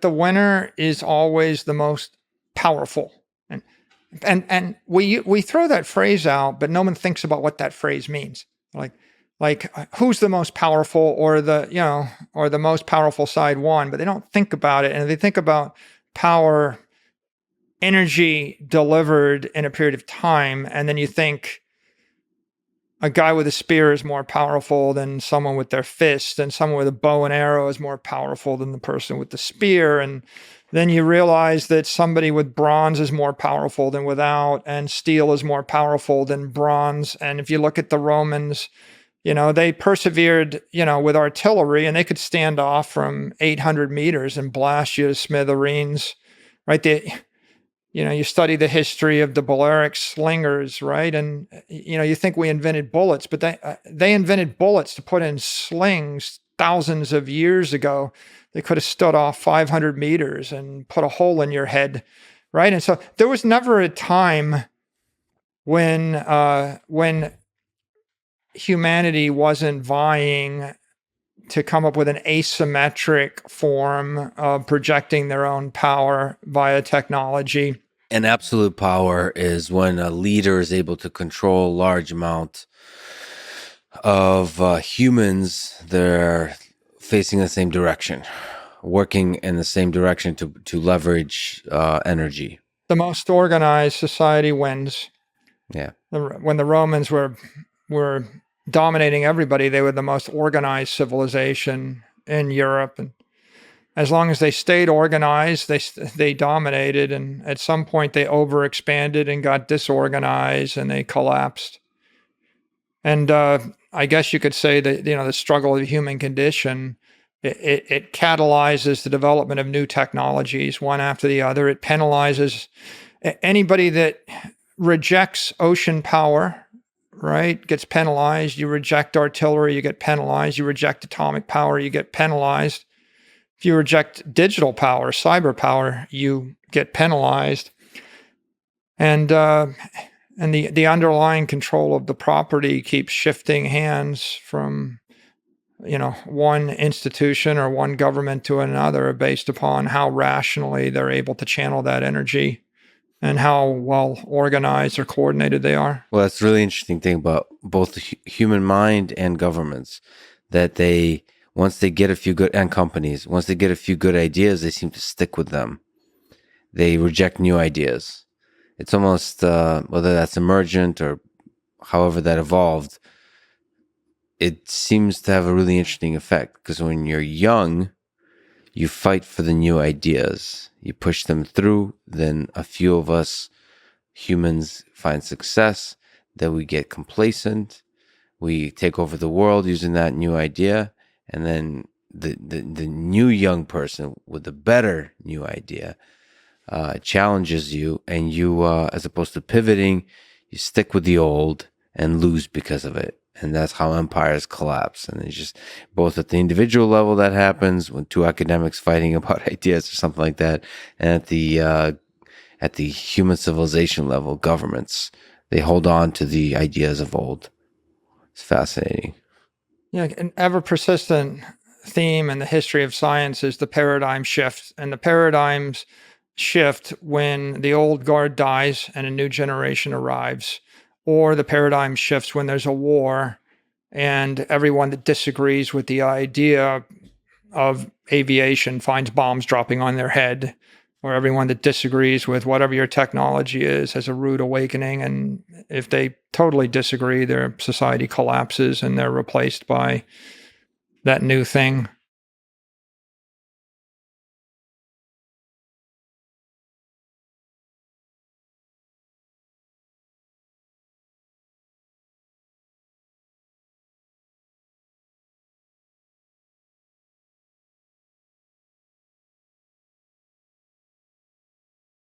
the winner is always the most powerful. And we throw that phrase out, but no one thinks about what that phrase means. Like who's the most powerful, or the most powerful side won, but they don't think about it. And they think about power, energy delivered in a period of time, and then you think a guy with a spear is more powerful than someone with their fist, and someone with a bow and arrow is more powerful than the person with the spear. And then you realize that somebody with bronze is more powerful than without, and steel is more powerful than bronze. And if you look at the Romans, they persevered, with artillery, and they could stand off from 800 meters and blast you to smithereens, right? You study the history of the Balearic slingers, right? And, you think we invented bullets, but they invented bullets to put in slings thousands of years ago. They could have stood off 500 meters and put a hole in your head, right? And so there was never a time when humanity wasn't vying to come up with an asymmetric form of projecting their own power via technology. And absolute power is when a leader is able to control a large amount of humans that are facing the same direction, working in the same direction to leverage energy. The most organized society wins. Yeah. When the Romans were dominating everybody, they were the most organized civilization in Europe, and as long as they stayed organized, they dominated. And at some point, they overexpanded and got disorganized, and they collapsed. And I guess you could say that the struggle of the human condition, it catalyzes the development of new technologies one after the other. It penalizes anybody that rejects ocean power, right? Gets penalized. You reject artillery, you get penalized. You reject atomic power, you get penalized. If you reject digital power, cyber power, you get penalized. And the underlying control of the property keeps shifting hands from one institution or one government to another based upon how rationally they're able to channel that energy and how well organized or coordinated they are. Well, that's a really interesting thing about both the human mind and governments, that once they get a few good, and companies, once they get a few good ideas, they seem to stick with them. They reject new ideas. It's almost, whether that's emergent or however that evolved, it seems to have a really interesting effect, because when you're young, you fight for the new ideas. You push them through, then a few of us humans find success, then we get complacent, we take over the world using that new idea, and then the new young person with the better new idea challenges you, and you, as opposed to pivoting, you stick with the old and lose because of it. And that's how empires collapse. And it's just both at the individual level that happens when two academics fighting about ideas or something like that, and at the human civilization level, governments, they hold on to the ideas of old. It's fascinating. Yeah, an ever persistent theme in the history of science is the paradigm shift. And the paradigms shift when the old guard dies and a new generation arrives, or the paradigm shifts when there's a war and everyone that disagrees with the idea of aviation finds bombs dropping on their head, or everyone that disagrees with whatever your technology is has a rude awakening. And if they totally disagree, their society collapses and they're replaced by that new thing.